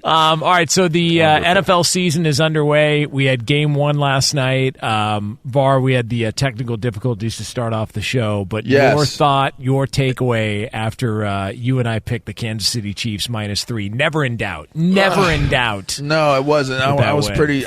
All right, so the NFL season is underway. We had game one last night. VAR, we had the technical difficulties to start off the show. But your thought, your takeaway after you and I picked the Kansas City Chiefs -3. Never in doubt. Never in doubt. No, it wasn't. I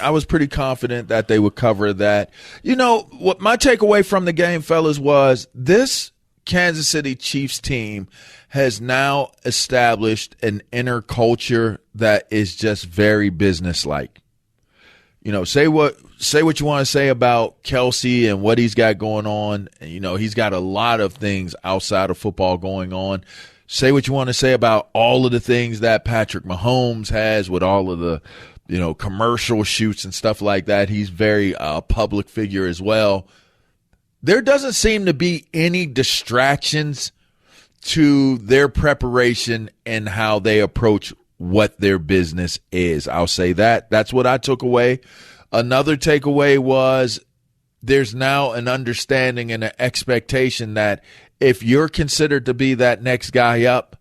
was pretty confident that they would cover that. You know, what my takeaway from the game, fellas, was this Kansas City Chiefs team has now established an inner culture that is just very businesslike. You know, say what you want to say about Kelsey and what he's got going on. You know, he's got a lot of things outside of football going on. Say what you want to say about all of the things that Patrick Mahomes has with all of the, you know, commercial shoots and stuff like that. He's very public figure as well. There doesn't seem to be any distractions to their preparation and how they approach what their business is. I'll say that. That's what I took away. Another takeaway was there's now an understanding and an expectation that if you're considered to be that next guy up,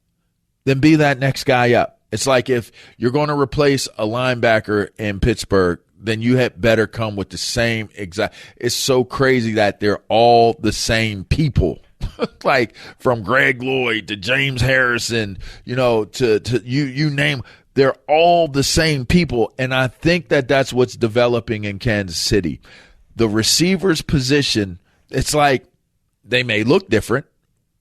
then be that next guy up. It's like if you're going to replace a linebacker in Pittsburgh, then you had better come with the same exact. It's so crazy that they're all the same people. Like from Greg Lloyd to James Harrison, you know, to you name, they're all the same people. And I think that that's what's developing in Kansas City. The receivers position, it's like they may look different,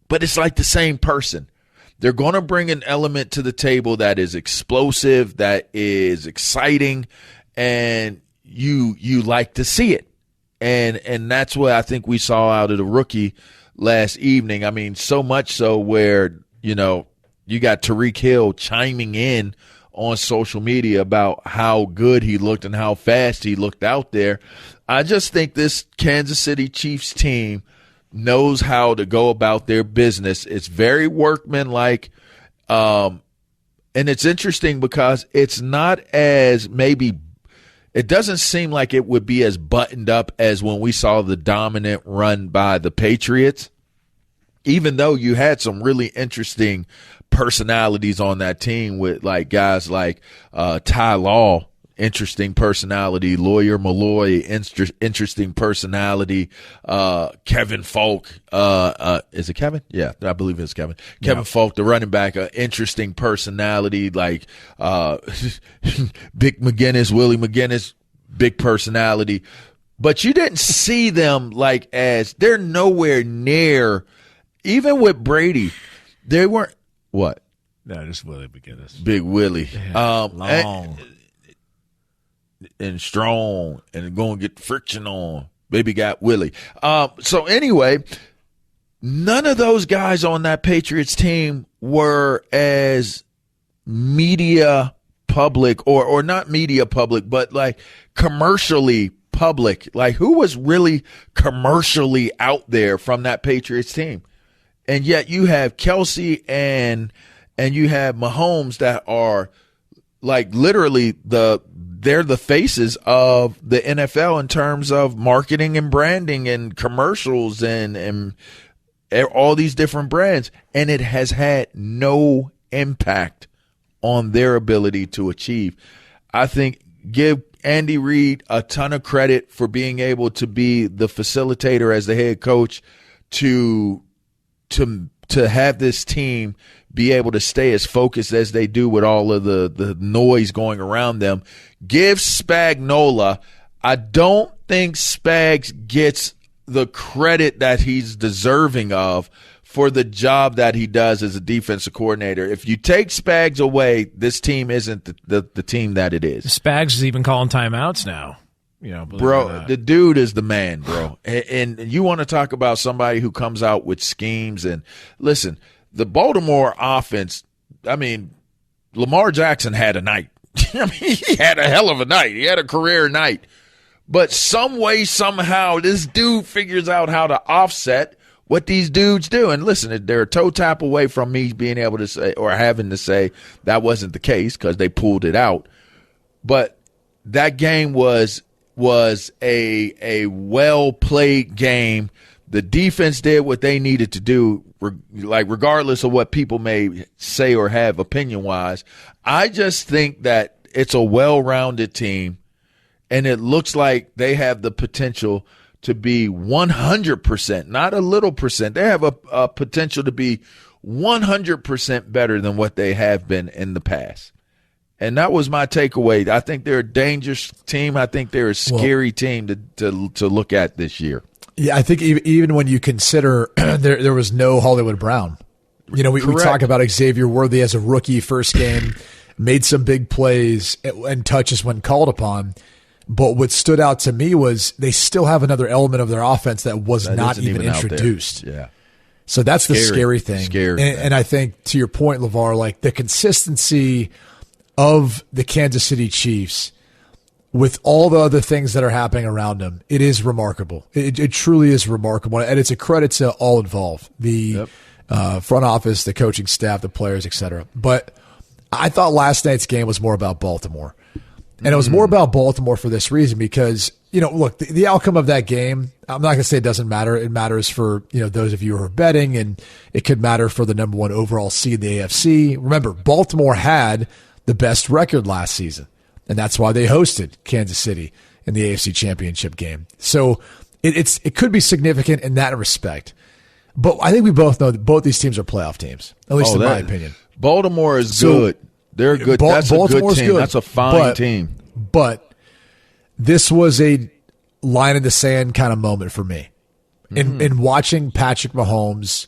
but it's like the same person. They're going to bring an element to the table that is explosive, that is exciting, and you like to see it. And that's what I think we saw out of the rookie last evening. I mean, so much so where, you know, you got Tyreek Hill chiming in on social media about how good he looked and how fast he looked out there. I just think this Kansas City Chiefs team knows how to go about their business. It's very workmanlike. And it's interesting because it's not as it doesn't seem like it would be as buttoned up as when we saw the dominant run by the Patriots, even though you had some really interesting personalities on that team with like guys like Ty Law, interesting personality, Lawyer Malloy, interesting personality, Kevin Falk, is it Kevin? Yeah, I believe it's Kevin. Kevin Falk, the running back, interesting personality, like Big McGinnis, Willie McGinnis, big personality. But you didn't see them like as they're nowhere near, even with Brady, they weren't, what? No, just Willie McGinnis. Big Willie. Yeah, long. And strong and going to get friction on. Baby got Willie. So anyway, none of those guys on that Patriots team were as media public or not media public, but like commercially public. Like who was really commercially out there from that Patriots team? And yet you have Kelsey and you have Mahomes that are like literally they're the faces of the NFL in terms of marketing and branding and commercials and all these different brands. And it has had no impact on their ability to achieve. I think give Andy Reid a ton of credit for being able to be the facilitator as the head coach to have this team be able to stay as focused as they do with all of the noise going around them. Give Spagnuolo. I don't think Spags gets the credit that he's deserving of for the job that he does as a defensive coordinator. If you take Spags away, this team isn't the team that it is. Spags is even calling timeouts now. You know, bro, the dude is the man, bro. And you want to talk about somebody who comes out with schemes. And listen, the Baltimore offense, I mean, Lamar Jackson had a night. I mean, he had a hell of a night. He had a career night. But some way, somehow, this dude figures out how to offset what these dudes do. And listen, they're a toe tap away from me being able to say or having to say that wasn't the case because they pulled it out. But that game was a well-played game. The defense did what they needed to do. regardless of what people may say or have opinion-wise, I just think that it's a well-rounded team, and it looks like they have the potential to be 100%, not a little percent. They have a potential to be 100% better than what they have been in the past. And that was my takeaway. I think they're a dangerous team. I think they're a scary team to look at this year. Yeah, I think even when you consider there was no Hollywood Brown. You know, we talk about Xavier Worthy as a rookie first game, made some big plays and touches when called upon. But what stood out to me was they still have another element of their offense that was not even introduced. Yeah. So that's the scary thing. And I think, to your point, LaVar, like the consistency of the Kansas City Chiefs with all the other things that are happening around them, it is remarkable. It truly is remarkable. And it's a credit to all involved, the front office, the coaching staff, the players, etc. But I thought last night's game was more about Baltimore. And it was more about Baltimore for this reason because, you know, look, the outcome of that game, I'm not going to say it doesn't matter. It matters for, you know, those of you who are betting, and it could matter for the number one overall seed in the AFC. Remember, Baltimore had the best record last season, and that's why they hosted Kansas City in the AFC Championship game. So it could be significant in that respect. But I think we both know that both these teams are playoff teams, at least in my opinion. Baltimore is good. They're good. That's a good team. That's a fine team. But this was a line in the sand kind of moment for me. In watching Patrick Mahomes,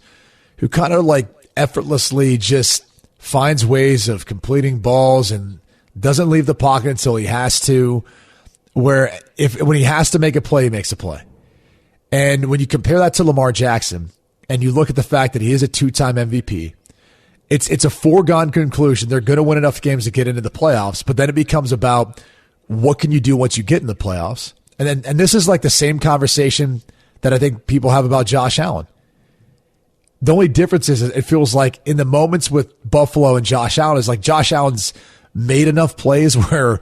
who kind of like effortlessly just finds ways of completing balls and doesn't leave the pocket until he has to, where when he has to make a play, he makes a play. And when you compare that to Lamar Jackson, and you look at the fact that he is a two-time MVP, it's a foregone conclusion. They're going to win enough games to get into the playoffs, but then it becomes about what can you do once you get in the playoffs. And this is like the same conversation that I think people have about Josh Allen. The only difference is it feels like in the moments with Buffalo and Josh Allen is like Josh Allen's made enough plays where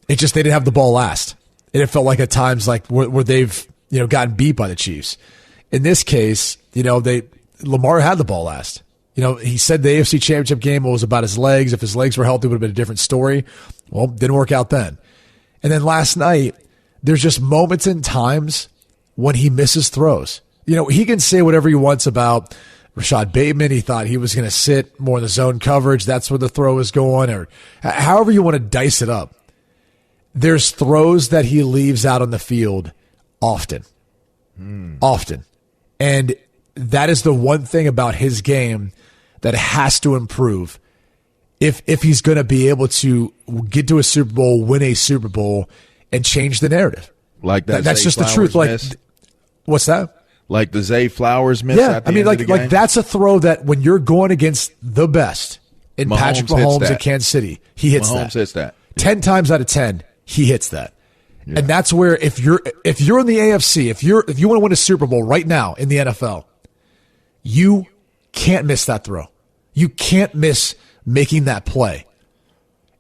they didn't have the ball last. And it felt like at times like where they've, you know, gotten beat by the Chiefs. In this case, you know, Lamar had the ball last. You know, he said the AFC Championship game was about his legs. If his legs were healthy, it would have been a different story. Well, didn't work out then. And then last night, there's just moments and times when he misses throws. You know, he can say whatever he wants about Rashad Bateman. He thought he was going to sit more in the zone coverage. That's where the throw is going, or however you want to dice it up. There's throws that he leaves out on the field often. Often. And that is the one thing about his game that has to improve if he's going to be able to get to a Super Bowl, win a Super Bowl, and change the narrative. Like that. That's just the truth. Like, what's that? Like the Zay Flowers miss. Yeah, at the end of the game? like that's a throw that when you're going against the best in Patrick Mahomes at Kansas City, he hits that. Mahomes hits that. 10 times out of 10, he hits that. Yeah. And that's where if you're in the AFC, if you want to win a Super Bowl right now in the NFL, you can't miss that throw. You can't miss making that play.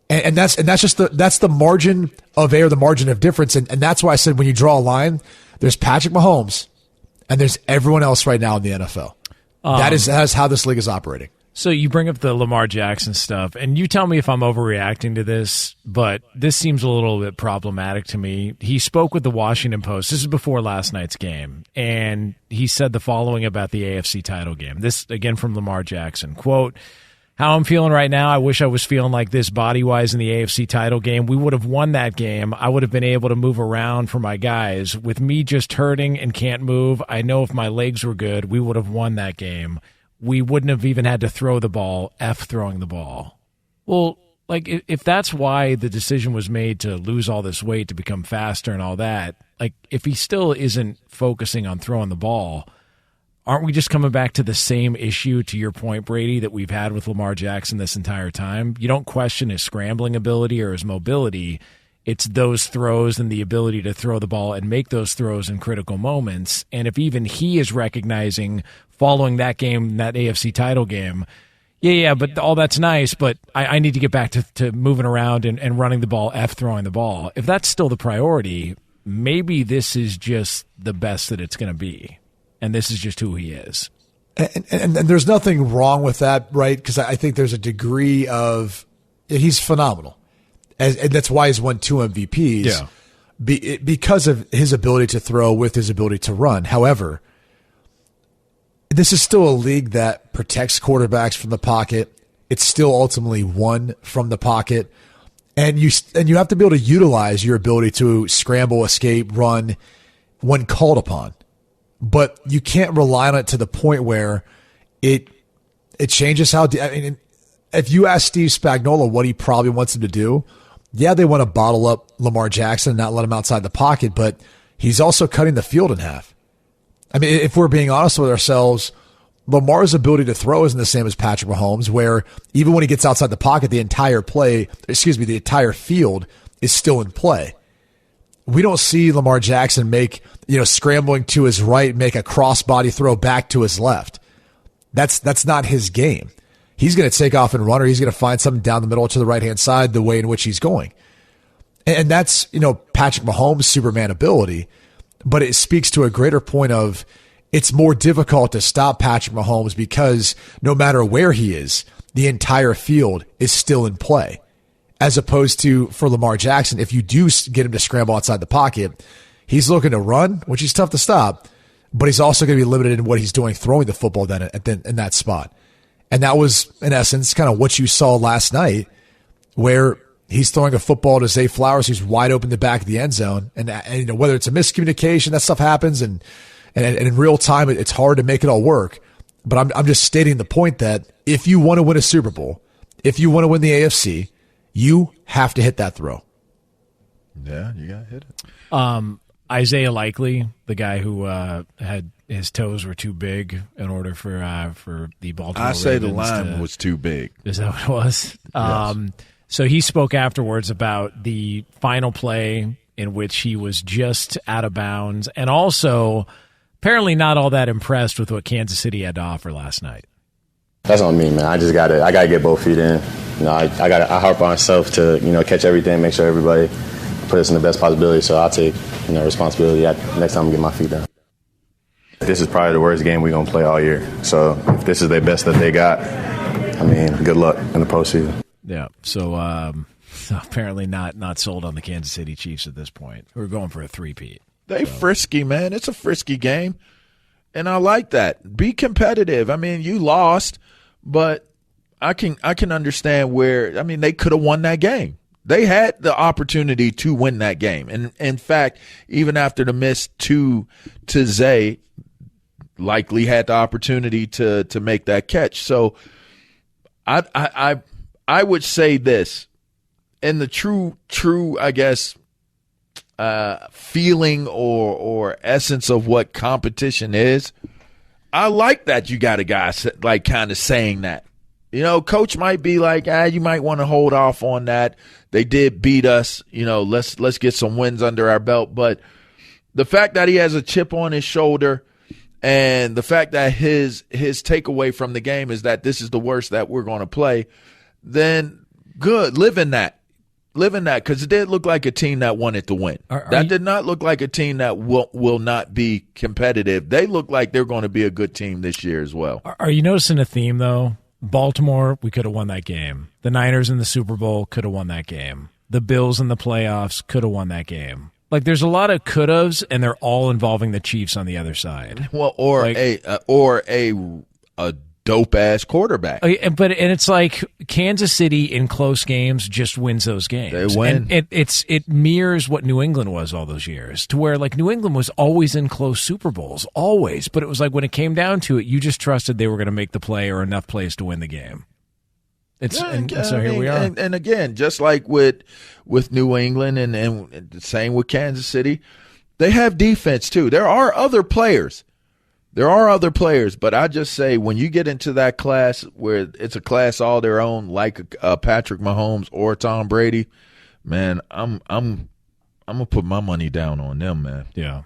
And that's just the margin of error, the margin of difference. And that's why I said when you draw a line, there's Patrick Mahomes and there's everyone else right now in the NFL. That is how this league is operating. So you bring up the Lamar Jackson stuff, and you tell me if I'm overreacting to this, but this seems a little bit problematic to me. He spoke with the Washington Post. This is before last night's game, and he said the following about the AFC title game. This, again, from Lamar Jackson. Quote, "How I'm feeling right now, I wish I was feeling like this body-wise in the AFC title game. We would have won that game. I would have been able to move around for my guys. With me just hurting and can't move, I know if my legs were good, we would have won that game. We wouldn't have even had to throw the ball, throwing the ball." Well, like, if that's why the decision was made to lose all this weight, to become faster and all that, like, if he still isn't focusing on throwing the ball, aren't we just coming back to the same issue, to your point, Brady, that we've had with Lamar Jackson this entire time? You don't question his scrambling ability or his mobility. It's those throws and the ability to throw the ball and make those throws in critical moments. And if even he is recognizing following that game, that AFC title game, yeah, but all that's nice, but I need to get back to moving around and running the ball, throwing the ball. If that's still the priority, maybe this is just the best that it's going to be. And this is just who he is. And there's nothing wrong with that, right? Because I think there's a degree of he's phenomenal, and that's why he's won 2 MVPs. Yeah. Because of his ability to throw with his ability to run. However, this is still a league that protects quarterbacks from the pocket. It's still ultimately won from the pocket. And you have to be able to utilize your ability to scramble, escape, run when called upon. But you can't rely on it to the point where it changes how. If you ask Steve Spagnuolo what he probably wants him to do, yeah, they want to bottle up Lamar Jackson and not let him outside the pocket, but he's also cutting the field in half. I mean, if we're being honest with ourselves, Lamar's ability to throw isn't the same as Patrick Mahomes, where even when he gets outside the pocket, the entire field is still in play. We don't see Lamar Jackson make, scrambling to his right, make a crossbody throw back to his left. That's not his game. He's going to take off and run, or he's going to find something down the middle to the right-hand side the way in which he's going. And that's, Patrick Mahomes' Superman ability, but it speaks to a greater point of it's more difficult to stop Patrick Mahomes because no matter where he is, the entire field is still in play. As opposed to for Lamar Jackson, if you do get him to scramble outside the pocket, he's looking to run, which is tough to stop, but he's also going to be limited in what he's doing throwing the football then in that spot. And that was, in essence, kind of what you saw last night, where he's throwing a football to Zay Flowers, who's wide open in the back of the end zone. And whether it's a miscommunication, that stuff happens, and in real time, it's hard to make it all work. But I'm just stating the point that if you want to win a Super Bowl, if you want to win the AFC, you have to hit that throw. Yeah, you got to hit it. Isaiah Likely, the guy who had his toes were too big in order for the Baltimore Ravens. I say the line was too big. Is that what it was? Yes. So he spoke afterwards about the final play in which he was just out of bounds, and also apparently not all that impressed with what Kansas City had to offer last night. That's on me, man. I gotta get both feet in. I harp on myself to catch everything, make sure everybody put us in the best possibility. So I'll take responsibility next time I get my feet down. This is probably the worst game we're gonna play all year. So if this is their best that they got, good luck in the postseason. Yeah. So apparently not sold on the Kansas City Chiefs at this point. We're going for a three-peat. They frisky, man. It's a frisky game, and I like that. Be competitive. You lost, but I can understand where. They could have won that game. They had the opportunity to win that game, and in fact, even after the miss to Zay, Likely had the opportunity to make that catch. So, I would say this, in the true, I guess, feeling or essence of what competition is, I like that you got a guy like kind of saying that. Coach might be like, you might want to hold off on that. They did beat us. Let's get some wins under our belt. But the fact that he has a chip on his shoulder, and the fact that his takeaway from the game is that this is the worst that we're going to play, then good. Live in that, because it did look like a team that wanted to win. Did not look like a team that will not be competitive. They look like they're going to be a good team this year as well. Are you noticing a theme, though? Baltimore, we could have won that game. The Niners in the Super Bowl could have won that game. The Bills in the playoffs could have won that game. Like, there's a lot of could-haves, and they're all involving the Chiefs on the other side. Well, or a dope-ass quarterback. But it's like Kansas City in close games just wins those games. They win. And it mirrors what New England was all those years, to where like New England was always in close Super Bowls, always. But it was like when it came down to it, you just trusted they were going to make the play or enough plays to win the game. So here we are. And again, just like with New England and the same with Kansas City, they have defense too. There are other players. But I just say when you get into that class where it's a class all their own, like Patrick Mahomes or Tom Brady, man, I'm gonna put my money down on them, man. Yeah.